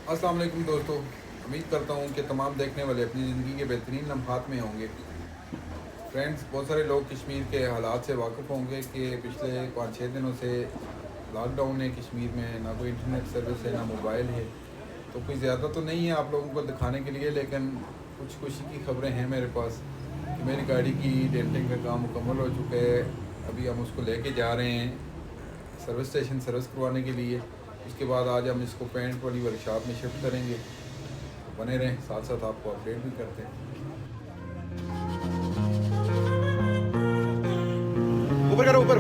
अस्सलाम वालेकुम दोस्तों, उम्मीद करता हूँ कि तमाम देखने वाले अपनी ज़िंदगी के बेहतरीन लम्हात में होंगे। फ्रेंड्स, बहुत सारे लोग कश्मीर के हालात से वाकिफ़ होंगे कि पिछले 5-6 दिनों से लॉकडाउन है कश्मीर में, ना कोई इंटरनेट सर्विस है, ना मोबाइल है। तो कोई ज़्यादा तो नहीं है आप लोगों को दिखाने के लिए, लेकिन कुछ खुशी की खबरें हैं मेरे पास कि मेरी गाड़ी की डेंटिंग का काम मुकम्मल हो चुका है। अभी हम उसको लेके जा रहे हैं सर्विस स्टेशन सर्विस करवाने के लिए। उसके बाद आज हम इसको पेंट वाली वर्कशॉप में शिफ्ट करेंगे। तो बने रहें, साथ साथ आपको अपडेट भी करते हैं। ऊपर करो ऊपर।